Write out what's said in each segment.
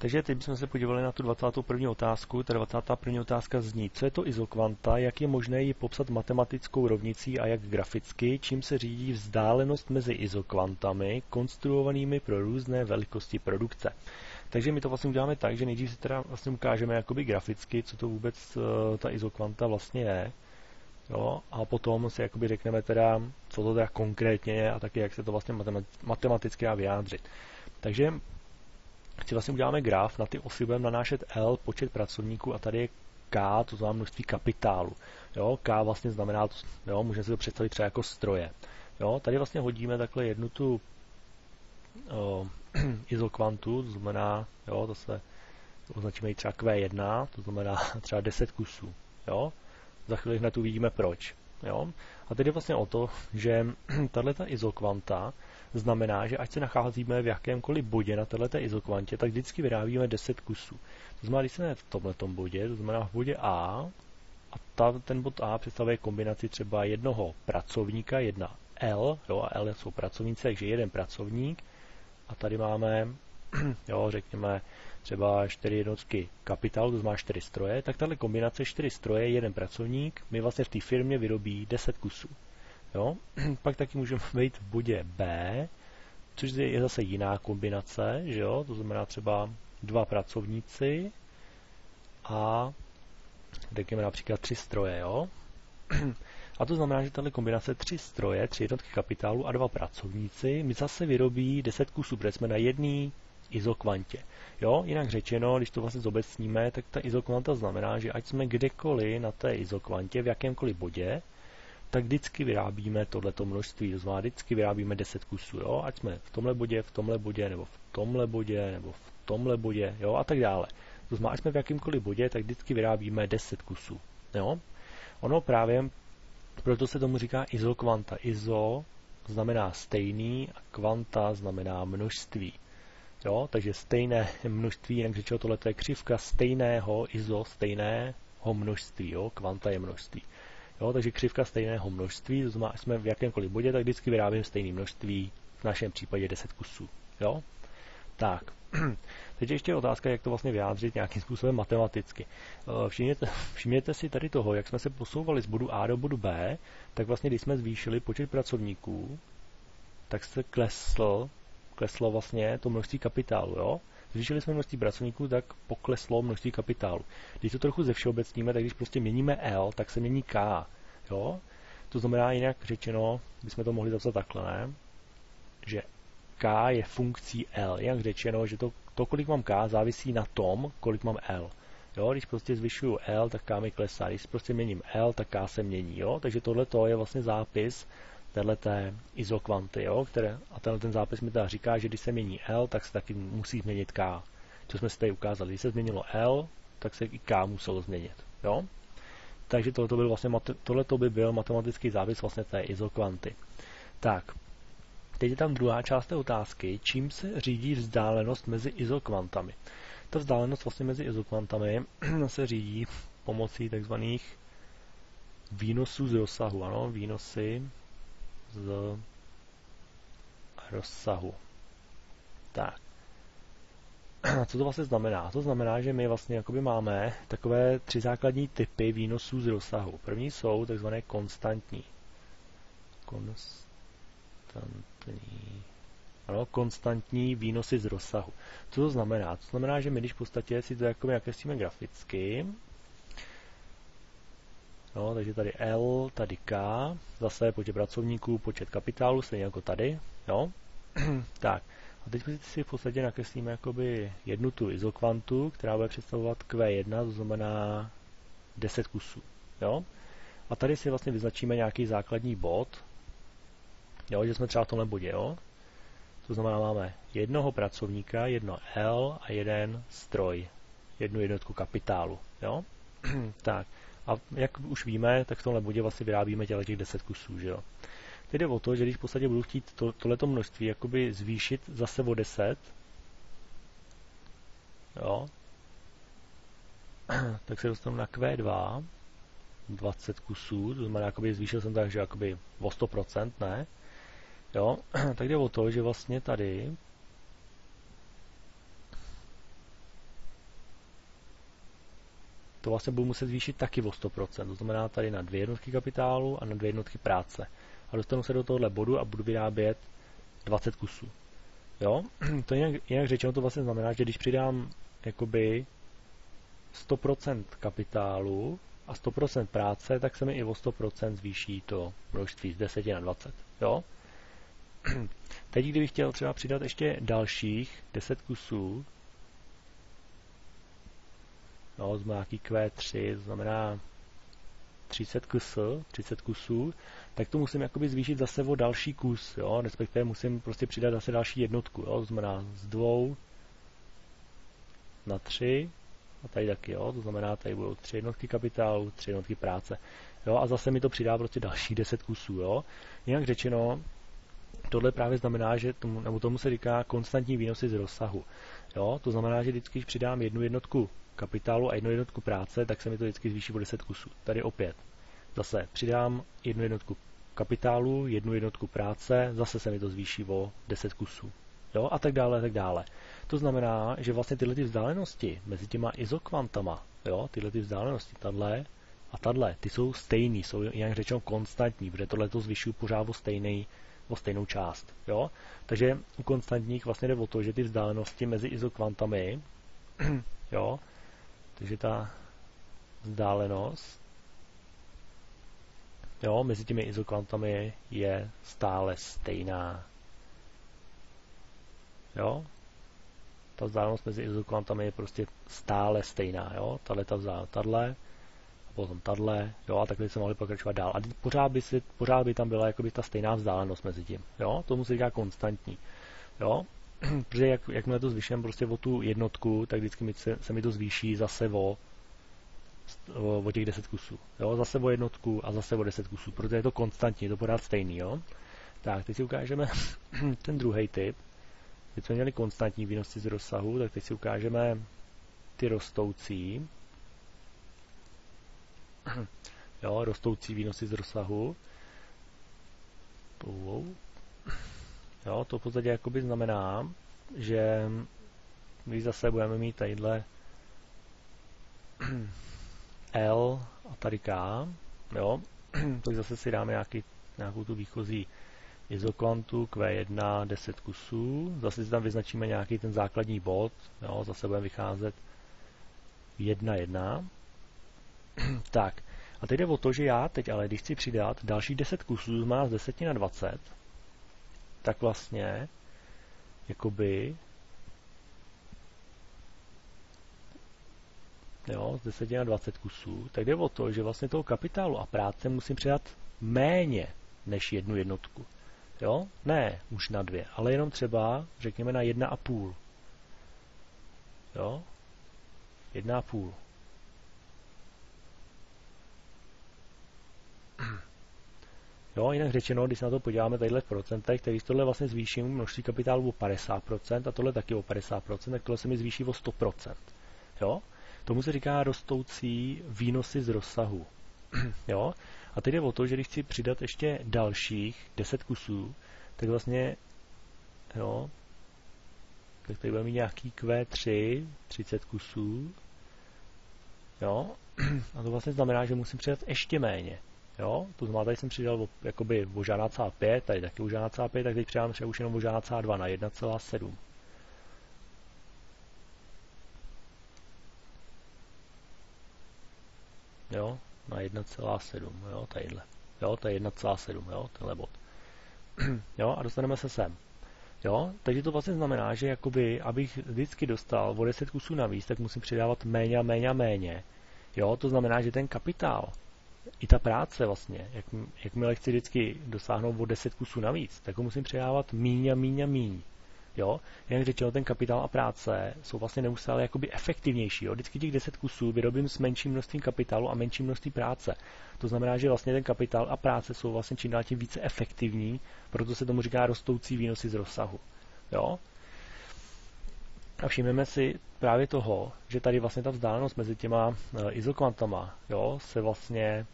Takže teď bychom se podívali na tu 21. otázku. Ta 21. otázka zní, co je to izokvanta, jak je možné ji popsat matematickou rovnicí a jak graficky, čím se řídí vzdálenost mezi izokvantami, konstruovanými pro různé velikosti produkce. Takže my to vlastně uděláme tak, že nejdřív si teda vlastně ukážeme jakoby graficky, co to vůbec ta izokvanta vlastně je. Jo, a potom si jakoby řekneme teda, co to teda konkrétně je a taky jak se to vlastně matematicky dá vyjádřit. Takže si vlastně uděláme graf, na ty osy budeme nanášet L, počet pracovníků a tady je K, to znamená množství kapitálu. Jo, K vlastně znamená, jo, můžeme si to představit třeba jako stroje. Jo, tady vlastně hodíme takhle jednu tu izokvantu, to znamená, jo, to se označíme i třeba Q1, to znamená třeba 10 kusů. Jo. Za chvíli hned uvidíme proč. Jo. A teď je vlastně o to, že tato izokvanta znamená, že ať se nacházíme v jakémkoliv bodě na této izokvantě, tak vždycky vyrábíme 10 kusů. To znamená, když jsme v tomhletom bodě, to znamená v bodě A, a ten bod A představuje kombinaci třeba jednoho pracovníka, jedna L, jo, a L jsou pracovníci, takže jeden pracovník, a tady máme, jo, řekněme, třeba 4 jednotky kapitálu, to znamená 4 stroje, tak tahle kombinace 4 stroje, jeden pracovník, my vlastně v té firmě vyrobí 10 kusů. Jo? Pak taky můžeme být v bodě B, což je zase jiná kombinace, že jo? To znamená třeba 2 pracovníci a řekněme například 3 stroje. Jo? A to znamená, že tato kombinace 3 stroje, 3 jednotky kapitálu a 2 pracovníci mi zase vyrobí 10 kusů, protože jsme na jedné izokvantě. Jo? Jinak řečeno, když to vlastně zobecníme, tak ta izokvanta znamená, že ať jsme kdekoliv na té izokvantě, v jakémkoliv bodě, tak vždycky vyrábíme tohleto množství. To znamená, vždycky vyrábíme 10 kusů. Jo? Ať jsme v tomhle bodě, nebo v tomhle bodě, nebo v tomhle bodě, jo? A tak dále. To znamená, ať jsme v jakýmkoliv bodě, tak vždycky vyrábíme 10 kusů. Jo? Ono právě, proto se tomu říká izokvanta. Izo znamená stejný a kvanta znamená množství. Jo? Takže stejné množství, jinak řečeno, tohle je křivka stejného stejného množství. Jo? Kvanta je množství. Jo, takže křivka stejného množství, to znamená, jsme v jakémkoliv bodě, tak vždycky vyrábíme stejné množství, v našem případě 10 kusů. Jo? Tak, teď ještě otázka, jak to vlastně vyjádřit nějakým způsobem matematicky. Všimněte si tady toho, jak jsme se posouvali z bodu A do bodu B, tak vlastně, když jsme zvýšili počet pracovníků, tak se kleslo vlastně to množství kapitálu. Jo? Zvýšili jsme množství pracovníků, tak pokleslo množství kapitálu. Když to trochu zevšeobecníme, tak když prostě měníme L, tak se mění K. Jo? To znamená, jinak řečeno, bychom to mohli zapsat takhle, ne? Že K je funkcí L. Jinak řečeno, že to, kolik mám K, závisí na tom, kolik mám L. Jo? Když prostě zvyšuju L, tak K mi klesá. Když prostě měním L, tak K se mění. Jo? Takže tohle je vlastně zápis téhleté izokvanty, jo, a ten zápis mi teda říká, že když se mění L, tak se taky musí změnit K. Co jsme si tady ukázali. Když se změnilo L, tak se i K muselo změnit. Jo? Takže tohleto by byl matematický zápis vlastně té izokvanty. Tak, teď je tam druhá část té otázky, čím se řídí vzdálenost mezi izokvantami. Ta vzdálenost vlastně mezi izokvantami se řídí pomocí takzvaných výnosů z rozsahu. Ano, výnosy z rozsahu. Tak. Co to vlastně znamená? To znamená, že my vlastně jakoby máme takové 3 základní typy výnosů z rozsahu. První jsou takzvané konstantní. Konstantní výnosy z rozsahu. Co to znamená? To znamená, že my když v podstatě si to jakoby nakreslíme graficky, no, takže tady L, tady K, zase počet pracovníků, počet kapitálu, stejně jako tady, jo. Tak, a teď si v podstatě nakreslíme jakoby jednu tu izokvantu, která bude představovat Q1, to znamená 10 kusů, jo. A tady si vlastně vyznačíme nějaký základní bod, jo, že jsme třeba v tomhle bodě, jo. To znamená, máme jednoho pracovníka, jedno L a jeden stroj, jednu jednotku kapitálu, jo. Tak. A jak už víme, tak v tomhle bodě vlastně vyrábíme těch 10 kusů, že jo. Teď jde o to, že když v podstatě budu chtít tohleto množství jakoby zvýšit zase o 10, jo, tak se dostanu na Q2, 20 kusů, to znamená, jakoby zvýšil jsem tak, že jakoby o 100%, ne? Jo, tak jde o to, že vlastně tady to vlastně budu muset zvýšit taky o 100%. To znamená tady na 2 jednotky kapitálu a na 2 jednotky práce. A dostanu se do tohohle bodu a budu vyrábět 20 kusů. Jo? To jinak řečeno to vlastně znamená, že když přidám jakoby 100% kapitálu a 100% práce, tak se mi i o 100% zvýší to množství z 10 na 20. Jo? Teď, kdybych chtěl třeba přidat ještě dalších 10 kusů, no, z nějaký Q3, to znamená 30 kusů, tak to musím jakoby zvýšit zase o další kus, jo? Respektive musím prostě přidat zase další jednotku, jo? To znamená z 2 na 3 a tady taky, jo? To znamená, tady budou 3 jednotky kapitálu, 3 jednotky práce, jo? A zase mi to přidá prostě další 10 kusů, jo? Jinak řečeno, tohle právě znamená, že tomu se říká konstantní výnosy z rozsahu, jo? To znamená, že vždycky, když přidám jednu jednotku kapitálu a jednu jednotku práce, tak se mi to vždycky zvýší o 10 kusů. Tady opět. Zase přidám jednu jednotku kapitálu, jednu jednotku práce, zase se mi to zvýší o 10 kusů. Jo? A tak dále, a tak dále. To znamená, že vlastně tyhle ty vzdálenosti mezi těma izokvantama, jo? Tyhle ty vzdálenosti, tahle a tahle, ty jsou stejný, jsou jinak řečeno konstantní, protože tohle to zvyšují pořád o stejnou část. Jo? Takže u konstantních vlastně jde o to, že ty vzdálenosti mezi izokvantami, jo? Takže ta vzdálenost, jo, mezi těmi izokvantami je stále stejná. Jo? Ta vzdálenost mezi izokvantami je prostě stále stejná, jo? Ta vzdálenost, a potom tahle, jo, a takhle se mohli pokračovat dál. A pořád by tam byla jakoby ta stejná vzdálenost mezi tím, jo? Tomu se říká konstantní, jo? Protože jakmile to zvyšujeme prostě o tu jednotku, tak vždycky se mi to zvýší zase o těch 10 kusů. Jo? Zase o jednotku a zase o 10 kusů, protože je to konstantní, je to pořád stejný. Jo? Tak, teď si ukážeme ten druhý typ. Teď jsme měli konstantní výnosy z rozsahu, tak teď si ukážeme ty rostoucí. Jo, rostoucí výnosy z rozsahu. Jo, to v podstatě jakoby znamená, že když zase budeme mít tadyhle L a tady K, jo, tak zase si dáme nějakou tu výchozí izokvantu Q1 10 kusů, zase si tam vyznačíme nějaký ten základní bod, jo, zase budeme vycházet 1, 1. Tak, a teď jde o to, že já teď ale, když chci přidat další 10 kusů, má z 10 na 20, tak vlastně jakoby jo, z 10 na 20 kusů, tak jde o to, že vlastně toho kapitálu a práce musím přidat méně než jednu jednotku. Jo? Ne už na 2, ale jenom třeba, řekněme, na 1,5. Jo? 1,5. Jo, jinak řečeno, když se na to podíváme tadyhle v procentech, tak když tohle vlastně zvýším množství kapitálu o 50% a tohle taky o 50%, tak tohle se mi zvýší o 100%. Jo? Tomu se říká rostoucí výnosy z rozsahu. Jo? A teď jde o to, že když chci přidat ještě dalších 10 kusů, tak vlastně, jo, tak tady budeme mít nějaký Q3, 30 kusů, jo, a to vlastně znamená, že musím přidat ještě méně. Jo? To znamená, tady jsem přidal jakoby o žádná celá 5, tady taky o žádná celá 5, tak teď přidám třeba už jenom o žádná celá 2 na 1,7. Jo, na 1,7, jo, tadyhle. Jo, to je 1,7, jo, tenhle bod. Jo, a dostaneme se sem. Jo, takže to vlastně znamená, že jakoby, abych vždycky dostal o 10 kusů navíc, tak musím přidávat méně a méně a méně. Jo, to znamená, že ten kapitál, i ta práce vlastně, jakmile chci vždycky dosáhnout o 10 kusů navíc, tak ho musím přidávat míň a míň a míň. Jo? Jak řečeno, ten kapitál a práce jsou vlastně neustále jakoby efektivnější. Jo? Vždycky těch 10 kusů vyrobím s menším množstvím kapitálu a menším množství práce. To znamená, že vlastně ten kapitál a práce jsou vlastně čím dál tím více efektivní, proto se tomu říká rostoucí výnosy z rozsahu. Jo? A všimneme si právě toho, že tady vlastně ta vzdálenost mezi těma izokvantama, jo, se vlastně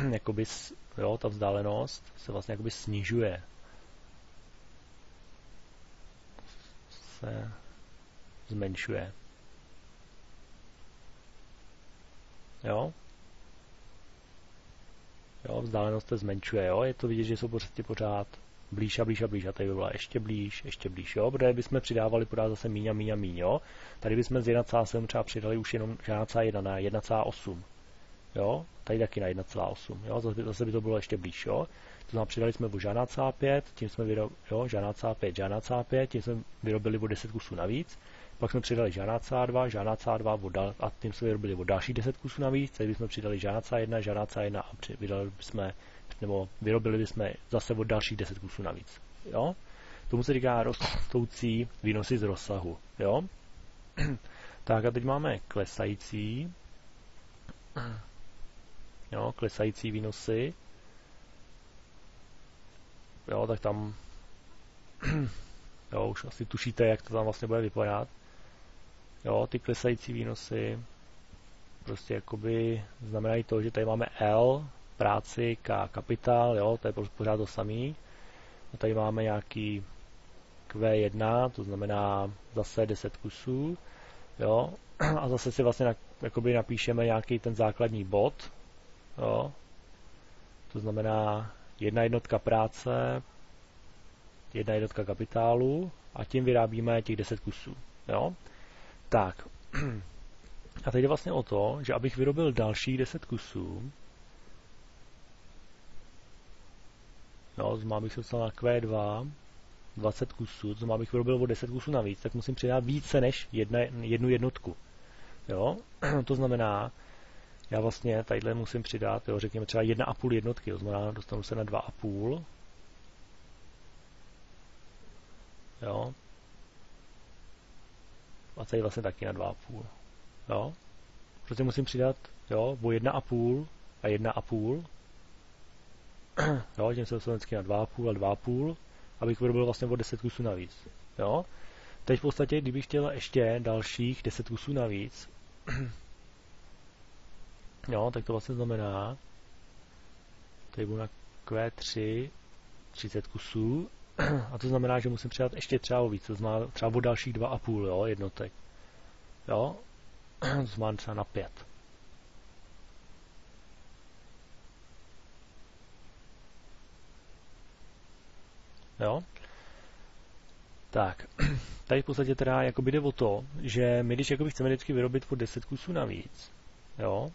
jakoby, jo, ta vzdálenost se vlastně jakoby snižuje. Se zmenšuje. Jo? Jo, vzdálenost se zmenšuje, jo? Je to vidět, že jsou prostě pořád blíž a blíž a blíž a tady by byla ještě blíž, jo? Protože bychom přidávali pořád zase míň a míň, jo? Tady bychom z 1,7 třeba přidali už jenom 1,1 na 1,8, jo? Tady taky na 1,8, jo? Zase by to bylo ještě blíž, jo? To znamená, přidali jsme o 1,5, tím jsme vyrobili, jo, 1,5, tím jsme vyrobili o 10 kusů navíc. Pak jsme přidali 1,2 a tím jsme vyrobili o další 10 kusů navíc. Tady bychom přidali 1,1 a vyrobili bychom zase o dalších 10 kusů navíc. Jo? Tomu se říká rostoucí výnosy z rozsahu. Jo? Tak a teď máme klesající výnosy. Jo, tak tam jo, už asi tušíte, jak to tam vlastně bude vypadat. Jo, ty klesající výnosy prostě jakoby znamenají to, že tady máme L, práci, K, kapitál, jo, to je pořád to samý. A tady máme nějaký Q1, to znamená zase 10 kusů, jo, a zase si vlastně jakoby napíšeme nějaký ten základní bod, jo, to znamená 1 jednotka práce, 1 jednotka kapitálu a tím vyrábíme těch 10 kusů, jo. Tak, a teď jde vlastně o to, že abych vyrobil dalších 10 kusů, jo, to bych se dostal na Q2, 20 kusů, to bych vyrobil o 10 kusů navíc, tak musím přidat více než jednu jednotku, jo. To znamená, já vlastně tadyhle musím přidat, jo, řekněme třeba 1,5 jednotky, to znamená, dostanu se na 2,5, jo, a tady vlastně taky na 2,5, jo, prostě musím přidat, jo, o 1,5 a 1,5, jo, tím se dostanu vždycky na 2,5 a 2,5, abych vyrobil vlastně o 10 kusů navíc, jo. Teď v podstatě, kdybych chtěl ještě dalších 10 kusů navíc, jo, tak to vlastně znamená, tady budu na Q3 30 kusů, a to znamená, že musím přidat ještě třeba o víc, to znamená třeba o dalších 2,5, jo, jednotek, jo, to znamená třeba na 5. Jo? Tak, tady v podstatě teda jakoby jde o to, že my když jakoby chceme vždycky vyrobit po 10 kusů navíc, jo,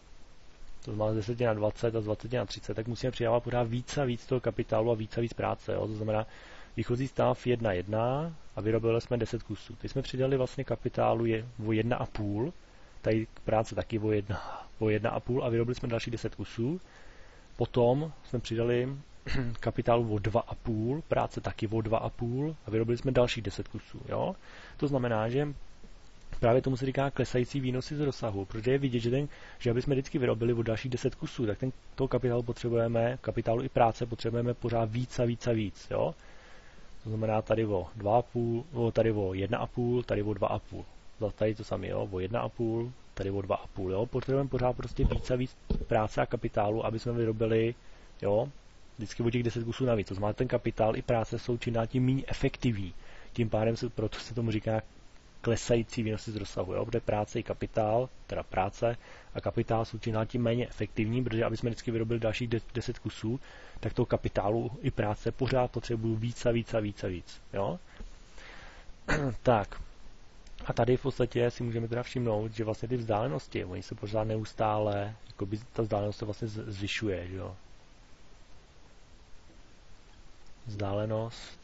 to znamená z 10 na 20 a z 20 na 30, tak musíme přidávat pořád víc a víc toho kapitálu a víc práce, jo, to znamená výchozí stav 1,1 a vyrobili jsme 10 kusů. Teď jsme přidali vlastně kapitálu o 1,5, tady práce taky o 1,5 a vyrobili jsme další 10 kusů. Potom jsme přidali kapitálu o 2,5, práce taky o 2,5 a vyrobili jsme další 10 kusů. Jo? To znamená, že právě tomu se říká klesající výnosy z rozsahu, protože je vidět, že aby jsme vždycky vyrobili o dalších 10 kusů, tak toho kapitálu i práce potřebujeme pořád víc a víc a víc. Jo? To znamená tady o 2,5, tady o 1,5, tady o 2,5. Tady to samé, jo? O 1,5, tady o 2,5. Jo? Potřebujeme pořád prostě víc a víc práce a kapitálu, aby jsme vyrobili, jo, vždycky o těch 10 kusů navíc. To znamená, ten kapitál i práce jsou čím dál tím méně efektivní. Tím pádem proto se tomu říká klesající výnosy z rozsahu, jo? Protože práce i kapitál, teda práce a kapitál jsou čím dál tím méně efektivní, protože aby jsme vždycky vyrobili dalších 10 kusů, tak toho kapitálu i práce pořád potřebují víc a víc a víc a víc. Jo? Tak. A tady v podstatě si můžeme teda všimnout, že vlastně ty vzdálenosti, oni se pořád neustále, jakoby ta vzdálenost se vlastně zvyšuje, že jo. Vzdálenost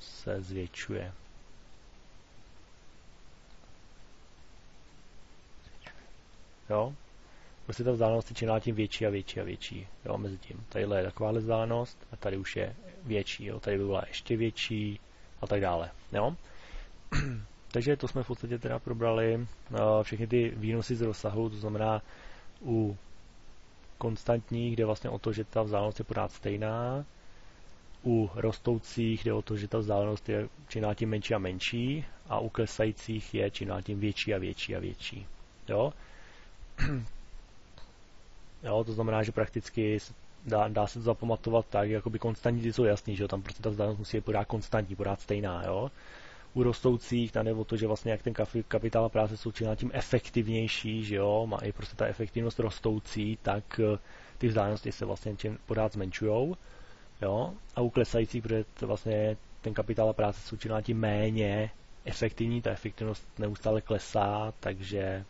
se zvětšuje. Jo? Prostě ta vzdálenost je čím dál tím větší a větší a větší. Jo, mezi tím. Tadyhle je takováhle vzdálenost a tady už je větší. Jo? Tady by byla ještě větší a tak dále. Jo? Takže to jsme v podstatě teda probrali všechny ty výnosy z rozsahu, to znamená u konstantních jde vlastně o to, že ta vzdálenost je pořád stejná, u rostoucích jde o to, že ta vzdálenost je čím dál tím menší a menší a u klesajících je čím dál tím větší a větší a větší. Jo? Jo, to znamená, že prakticky dá se to zapamatovat tak, jakoby konstantní jsou jasný, že jo, tam prostě ta vzdálenost musí být pořád konstantní, pořád stejná, jo. U rostoucích tam jde o to, že vlastně jak ten kapitál a práce jsou čím dál tím efektivnější, že jo, má i prostě ta efektivnost rostoucí, tak ty vzdálenosti se vlastně čím pořád zmenšujou, jo, a u klesajících, protože to vlastně ten kapitál a práce jsou čím dál tím méně efektivní, ta efektivnost neustále klesá, takže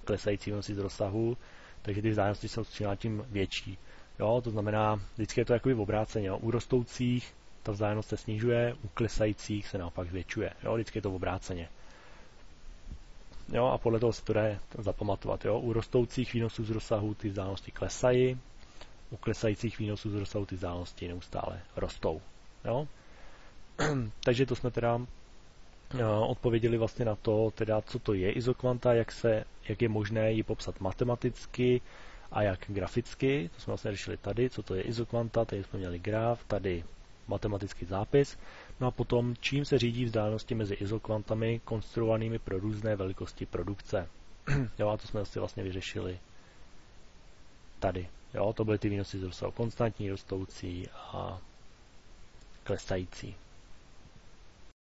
klesající výnosy z rozsahu, takže ty vzdálenosti jsou čím dál tím větší. Jo, to znamená, vždycky je to jakoby obráceně. Jo. U rostoucích ta vzdálenost se snižuje, u klesajících se naopak zvětšuje. Jo, vždycky je to obráceně. Jo, a podle toho se to jde zapamatovat. Jo. U rostoucích výnosů z rozsahu ty vzdálenosti klesají, u klesajících výnosů z rozsahu ty vzdálenosti neustále rostou. Jo. Takže to jsme teda odpověděli vlastně na to, teda, co to je izokvanta, jak je možné ji popsat matematicky a jak graficky. To jsme vlastně řešili tady, co to je izokvanta, tady jsme měli graf, tady matematický zápis. No a potom, čím se řídí vzdálenosti mezi izokvantami konstruovanými pro různé velikosti produkce. Jo, a to jsme asi vlastně vyřešili tady. Jo, to byly ty výnosy z rozsahu konstantní, rostoucí a klesající.